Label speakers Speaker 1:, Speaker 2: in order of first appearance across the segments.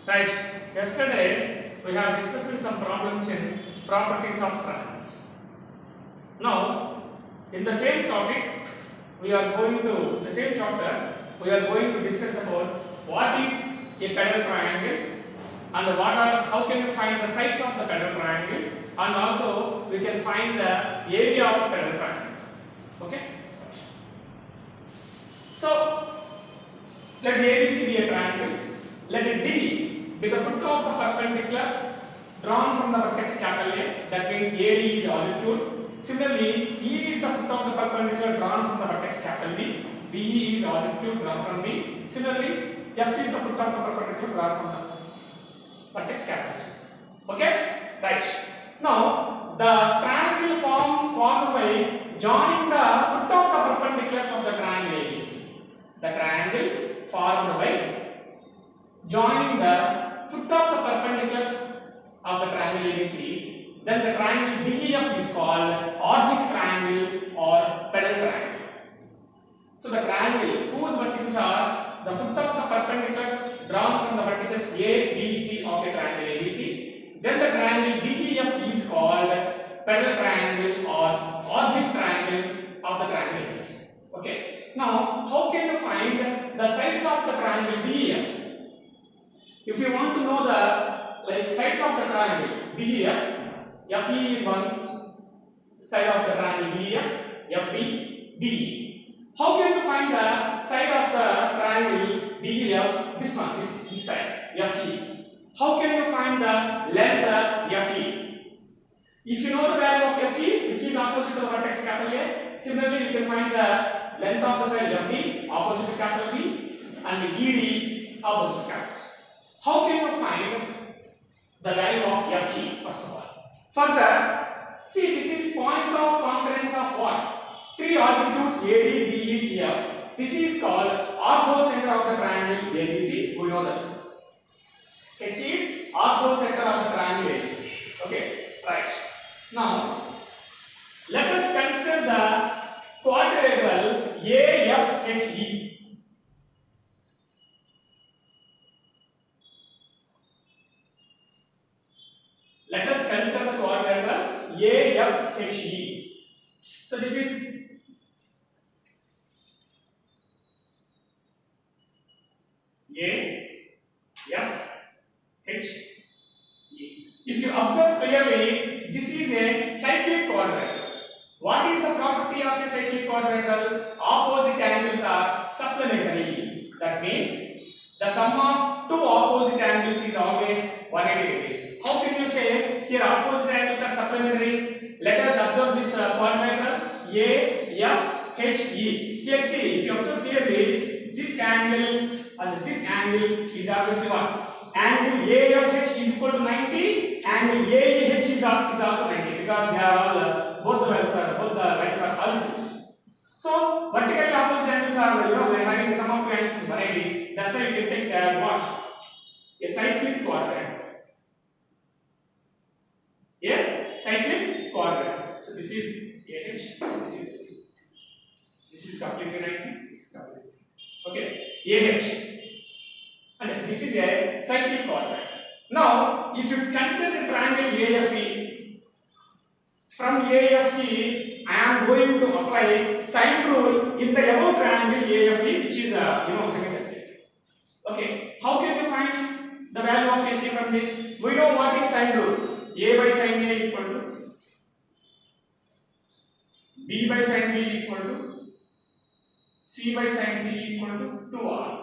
Speaker 1: Right. Yesterday we have discussed some problems in properties of triangles. Now, in the same topic, we are going to the same chapter. We are going to discuss about what is a pedal triangle and how can you find the sides of the pedal triangle, and also we can find the area of pedal triangle. Okay. So let ABC be a triangle. Let it D be the foot of the perpendicular drawn from the vertex capital A. That means AD is altitude. Similarly, E is the foot of the perpendicular drawn from the vertex capital B. BE is altitude drawn from B. Similarly, F is the foot of the perpendicular drawn from the vertex capital C. Okay? Right. Now, the triangle formed by joining the foot of the perpendiculars of the triangle ABC. The triangle formed by joining the foot of the perpendiculars of the triangle ABC, then the triangle DEF is called object triangle or pedal triangle. So the triangle whose vertices are the foot of the perpendiculars drawn from the vertices A, B, C of a triangle ABC, then the triangle DEF is called pedal triangle or object triangle of the triangle ABC. Okay. Now, how can you find the sides of the triangle DEF? If you want to know the sides of the triangle DEF, FE is one side of the triangle DEF, FD, DE. How can you find the side of the triangle DEF? This one, this side, FE. How can you find the length FE? If you know the value of FE, which is opposite to the vertex capital A, similarly you can find the length of the side FD opposite to capital B and ED opposite to capital C. How can you find the value of FE first of all? Further, see, this is point of concurrence of what? Three altitudes AD, BE, CF. This is called orthocenter of the triangle ABC. We know that. H is orthocenter of the triangle ABC. Okay, right. Now, let us consider the quadrilateral AFHE. Let us consider the quadrilateral AFHE. So this is AFHE. If you observe clearly, this is a cyclic quadrilateral. What is the property of a cyclic quadrilateral? Opposite angles are supplementary. That means the sum of two opposite angles is always 180 degrees. How can you say here opposite angles are supplementary? Let us observe this quadrilateral AFHE. Here see, if you observe clearly, this angle and this angle is obviously what? Angle AFH is equal to 90, angle AEH is also 90 because they are all both the lights are altitudes. So vertically opposite angles are, they are having sum of two angles is 180. That's why you can take as what? A cyclic quadrilateral. A cyclic quadrilateral. So this is AH, this is completely 90, this is completely. Okay, AH. And this is a cyclic quadrilateral. Now, if you consider the triangle AFE, from AFE, I am going to apply sine rule in the above triangle AFE, which is semicircular. Okay, how can we find the value of FE from this? We know what is sine rule. A by sine A equal to B by sine B equal to C by sine C equal to 2R.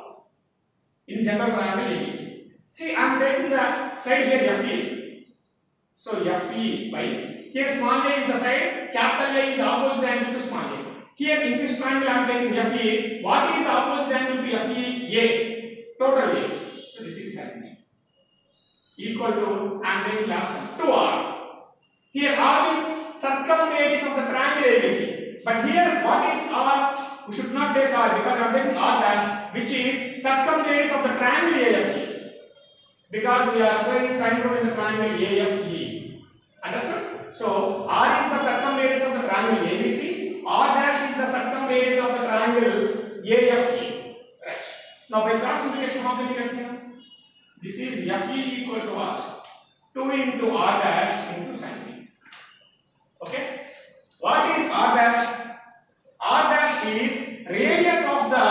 Speaker 1: In general triangle ABC. See, I am taking the side here FE. So FE by, here small a is the side, capital A is opposite angle to small a. Here in this triangle I am taking FE. What is the opposite angle to FE? A. Total A. So this is sin A. Equal to, I am taking last one, 2R. Here R means circumradius of the triangle ABC. But here what is R? We should not take R because I am taking R dash, which is circumradius of the triangle AFE. Because we are applying sine rule in the triangle AFE. Understood? So R is the circumradius of the triangle ABC. R dash is the circumradius of the triangle AFE. Right. Now by cross multiplication, how can you get here? This is FE equal to what? 2 into R dash into sin A. Okay. What is R dash? R dash is radius of the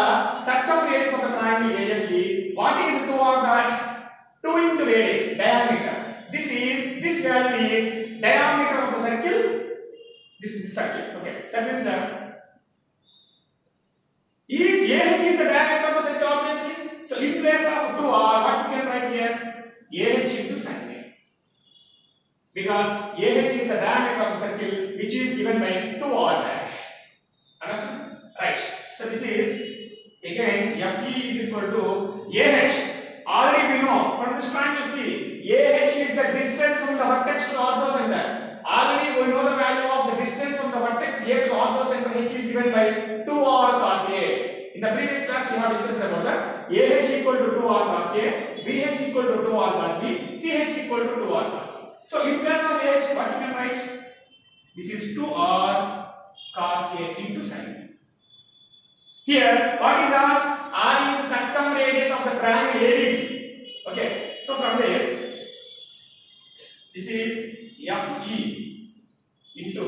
Speaker 1: circumradius of the triangle AFE. What is 2R dash? 2 into radius, diameter. This value is diameter of the circle. This is the circle. Okay. That means is AH is the diameter of the circle obviously. So in place of 2R, what you can write here? AH into sin A. Because AH is the diameter of the circle which is given by 2R dash. Understand? Right. So this is again FE is equal to AH. Already we know from this triangle see AH is the distance from the vertex to orthocenter. Already we know the value of the distance from the vertex A to orthocenter H is given by 2R cos A. In the previous class we have discussed about that. AH equal to 2R cos A, BH equal to 2R cos B, CH equal to 2R cos C. So in place of AH what you can write? This is 2R cos A into sin A. Here, what is R? R is the circumradius of the triangle ABC. Okay, so from this is FE into,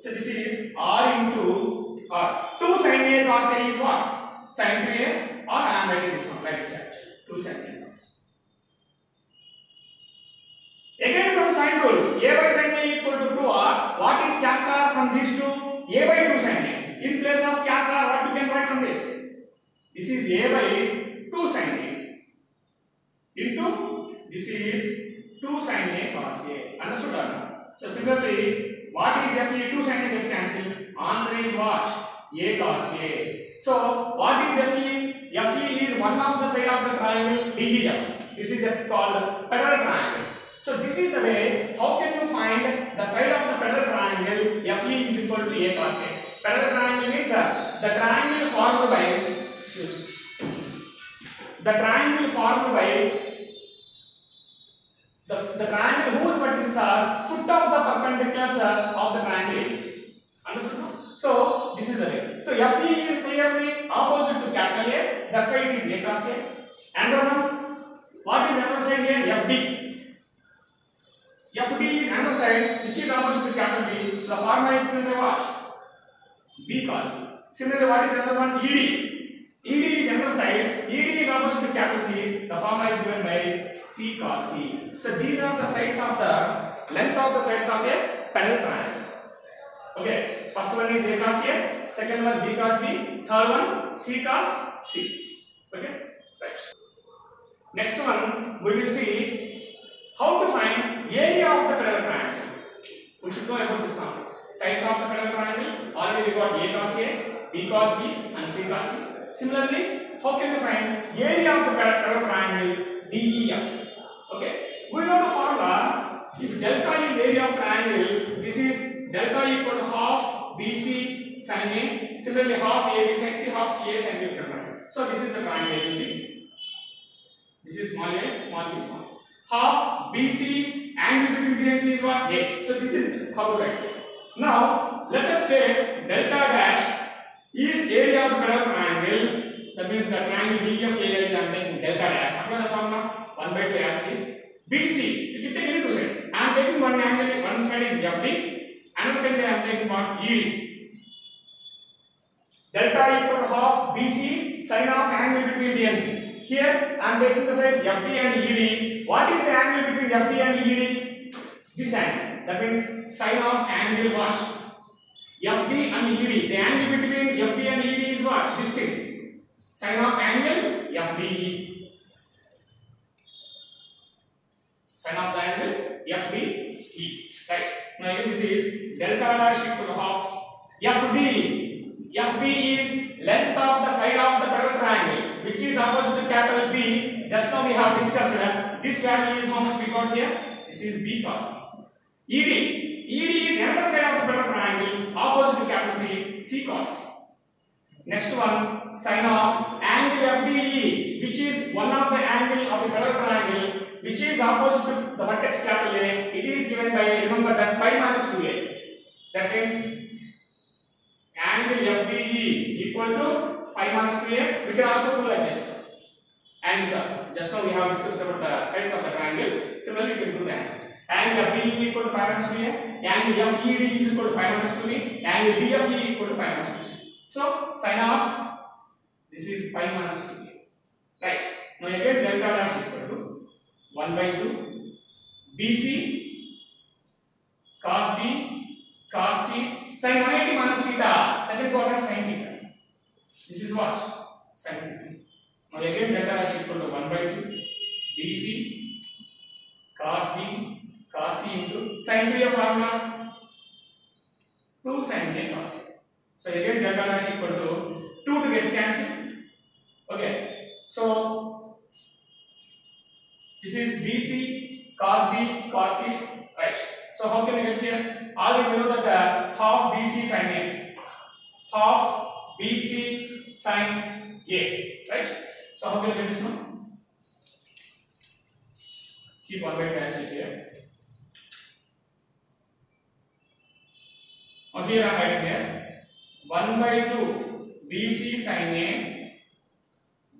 Speaker 1: so this is R into R. 2 sin A cos A is what? Sin 2A, or I am writing this one like this actually. 2 sin A cos. Again from sin rule, A by sin A equal to 2R. What is capital R from these two? A by 2 sin A. In place of capital R, what you can write from this? This is A by 2 sin A into this is 2 sin A cos A. Understood or not? So similarly, what is FE? 2 sin A gets cancelled. Answer is what? A cos A. So what is FE? FE is one of the side of the triangle DEF. This is called parallel triangle. So this is the way how can you find the side of the parallel triangle FE is equal to A cos A. Parallel triangle means the triangle formed by the triangle whose vertices are foot of the perpendiculars of the triangle ABC. Understood? So this is the way. So FE is clearly opposite to capital A. The side is A cos A. Another one, what is another side here? FD. FD is another side which is opposite to capital B. So the formula is given by what? B cos B. Similarly, what is another one? ED. ED is another side. ED is opposite to capital C. The formula is given by C cos C. So these are the sides of the length of the sides of a parallel triangle. Okay. First one is A cos A. Second one B cos B. Third one C cos C. Okay. Right. Next one we will see how to find area of the parallel triangle. We should know about this concept. Sides of the parallel triangle, already we got A cos A, B cos B and C cos C. Similarly, how can we find area of the parallel triangle DEF? Okay, we know the formula. If delta is area of triangle, this is delta equal to half BC sin A. Similarly, half AB sin C, half CA sin B. So this is the triangle ABC. This is small a, small b, small c. Half BC angle between B and C is what? A. So this is how to write here. Now, let us take delta dash is area of the parallel triangle. That means the triangle DEF area is I am taking delta dash. Apply the formula 1 by 2 as it is. BC, you can take any two sides. I am taking one angle, one side is FD, another side I am taking what? ED. Delta equal to half BC sin of angle between D and C. Here I am taking the sides FD and ED. What is the angle between FD and ED? This angle. That means sin of angle what? FD and ED. The angle between FD and ED is what? This thing. Sin of angle FD. Sin of the angle FDE. Right. Now again this is delta dash equal to half FD. FD is length of the side of the parallel triangle, which is opposite to capital B. Just now we have discussed that this value is how much we got here. This is B cos B. ED is another side of the parallel triangle, opposite to capital C, C cos. Next one, sin of angle FDE, which is one of the angle of a parallel triangle, which is opposite to the vertex capital A. It is given by, remember that, pi minus 2a. That means angle FDE equal to pi minus 2a. We can also do like this. Angles also. Just Just now we have discussed about the sides of the triangle. Similarly, you can do the angles. Angle FDE equal to pi minus 2a. Angle FED is equal to pi minus 2b. Angle DFE equal to pi minus 2c. So sin of this is pi minus 2a. Right. Now again delta dash equal to 1 by 2 BC cos B cos C sin 180 minus theta. Second quadrant sin theta. This is what? Sin theta. Now again delta dash equal to 1 by 2 BC cos B cos C into sin 2a formula 2 sin A cos A. So again delta dash equal to 2 to get cancelled. Okay. So this is BC cos B cos C, right? So how can we get here? Already we know that half BC sin A, half BC sin A, right? So how can we get this one? Keep 1 by 2 as is here. Now here I am writing here 1 by 2 BC sin A,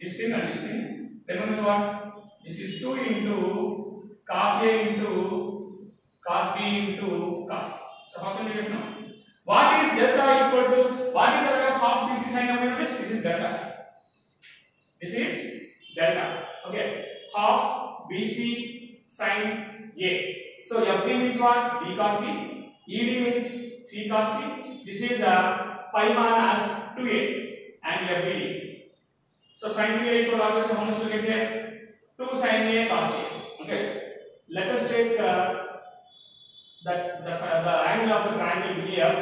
Speaker 1: this thing and this thing. Remember what? This is 2 into cos A into cos B into cos. So how can we get now? What is delta equal to? What is the value of half BC sin A? This is delta. This is delta. Okay. Half BC sin A. So FD means what? B cos B. ED means C cos C. This is pi minus 2a and FD. So sin 2a equal to obviously how much we get here? 2 sin A cos A. Okay. Let us take the angle of the triangle BF,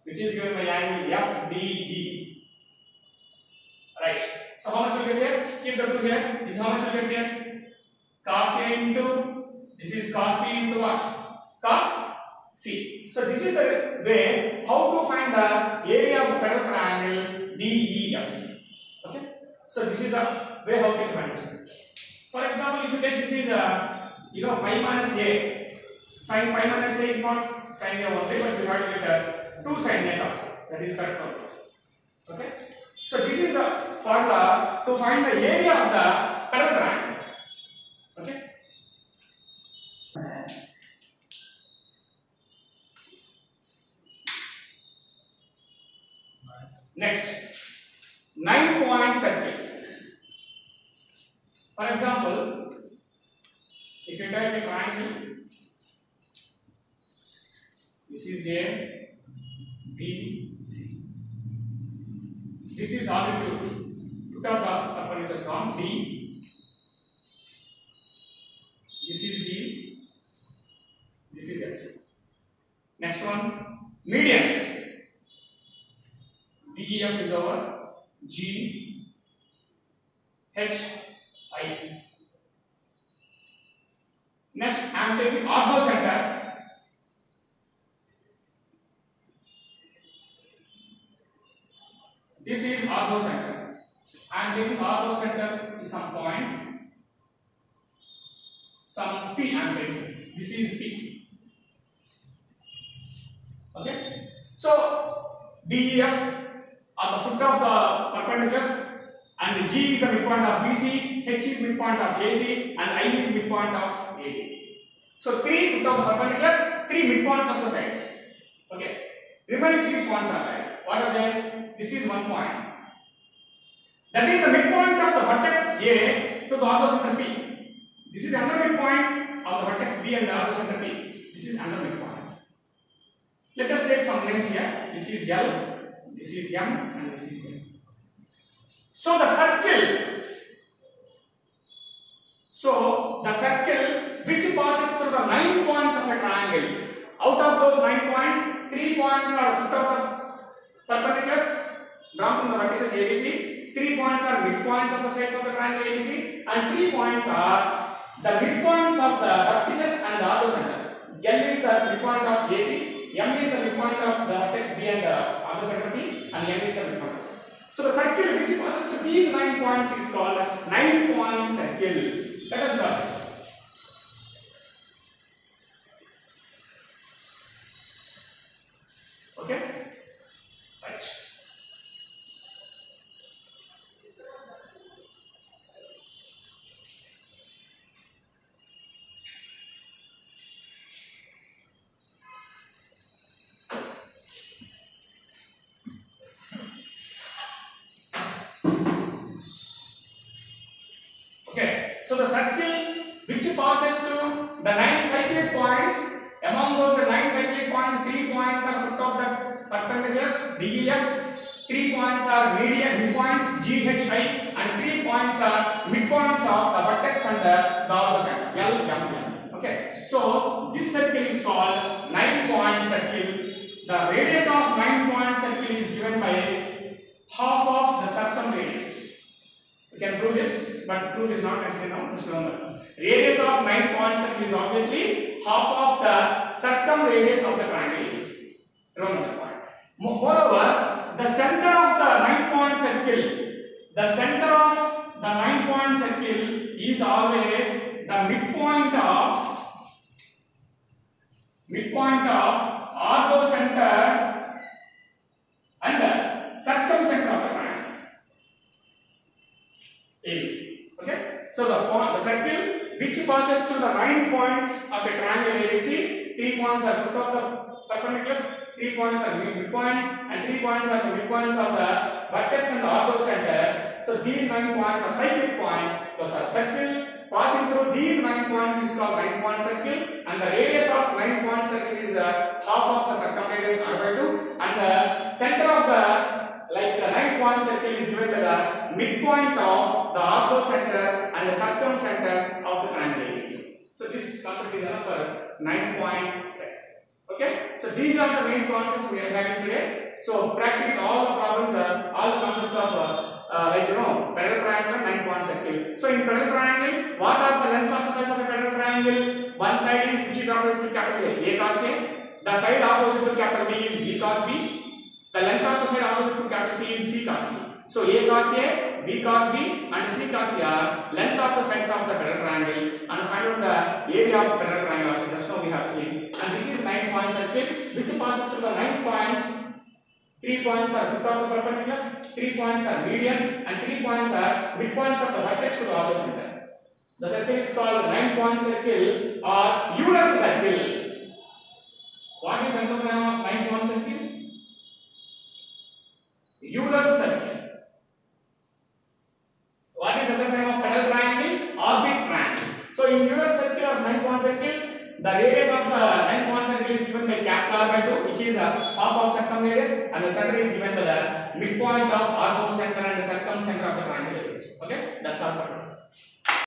Speaker 1: which is given by angle FDE. Right. So how much we get here? Keep the 2 here. This is how much we get here? Cos A into this is cos B into what? Cos C. So this is the way how to find the area of the parallel triangle DEF. Okay. So this is the way how can you find this. For example, if you take this is pi minus A, sin pi minus A is not sin A only, but you have to get 2 sin A cos A. That is correct. Okay. So this is the formula to find the area of the parallel triangle. Okay. Next, 9-point circle. For example, if you take a triangle, this is A, B, C. This is altitude. Foot of the perpendicular is on D. This is D. This is F. Next one, medians. DEF is over G, H, I. Next, I am taking ortho center. This is ortho center. I am taking ortho center is some point, some P I am taking. This is P. Okay. So DEF are the foot of the perpendiculars, and G is the midpoint of BC, H is midpoint of AC, and I is midpoint of AD. So 3 foot of the perpendiculars, 3 midpoints of the sides. Okay. Remaining 3 points are there. What are they? This is 1 point. That is the midpoint of the vertex A to the ortho center P. This is another midpoint of the vertex B and the ortho center P. This is another midpoint. Let us take some names here. This is L. This is M and this is N. So the circle which passes through the 9 points of a triangle, out of those 9 points, 3 points are foot of the perpendiculars drawn from the vertices ABC, 3 points are midpoints of the sides of the triangle ABC, and 3 points are the midpoints of the vertices and the ortho center. L is the midpoint of AB, M is the midpoint of the vertex B and the ortho center P, and N is the midpoint. So the circle which passes through these 9 points is called a 9-point circle. Let us draw this. Okay? Right. So the circle which passes through the 9 cyclic points, among those 9 cyclic points, 3 points are foot of the perpendiculars DEF, 3 points are median midpoints GHI, and 3 points are midpoints of the vertex and the orthocenter LML. Okay, so this circle is called 9-point circle. The radius of 9-point circle is given by half of the circumradius. We can prove this, but proof is not necessary now. Just remember, radius of 9-point circle is obviously half of the circumradius of the triangle ABC. Remember that point. Moreover, the center of the 9-point circle, the center of the 9-point circle is always the midpoint of orthocenter and the circumcenter of the triangle ABC. Okay, so the circle which passes through the 9 points of a triangle ABC, 3 points are foot of the perpendiculars, 3 points are midpoints, and 3 points are the midpoints of the vertex and the orthocenter. So these 9 points are cyclic points. Those are circle passing through these 9 points is called 9-point circle, and the radius of 9-point circle is half of the circumradius R/2, and the center of the 9-point circle is given by the midpoint of the orthocenter and the circumcenter of the triangle ABC. So this concept is enough for 9-point circle. Okay, so these are the main concepts we are having today. So practice all the problems, all the concepts of parallel triangle, 9-point circle. So in parallel triangle, what are the lengths of the sides of the parallel triangle? One side is which is opposite to capital A cos A. The side opposite to capital B is B cos B. The length of the side opposite to capital C is C cos C. So A cos A, B cos B, and C cos C are length of the sides of the parallel triangle, and find out the area of the parallel triangle also. Just now we have seen. And this is 9-point circle which passes through the 9 points. 3 points are foot of the perpendiculars, 3 points are medians, and 3 points are midpoints of the vertex to the orthocenter. The circle is called 9-point circle or Euler's circle. What is another name of 9-point circle? Euler's circle. What is another name of parallel triangle? Orbit triangle. So in Euler's circle or 9-point circle, the radius of the 9-point circle is given by capital R/2, which is half of circumradius, and the center is given by the midpoint of orthocenter and the circumcenter of the triangle ABC. Okay, that's all for now.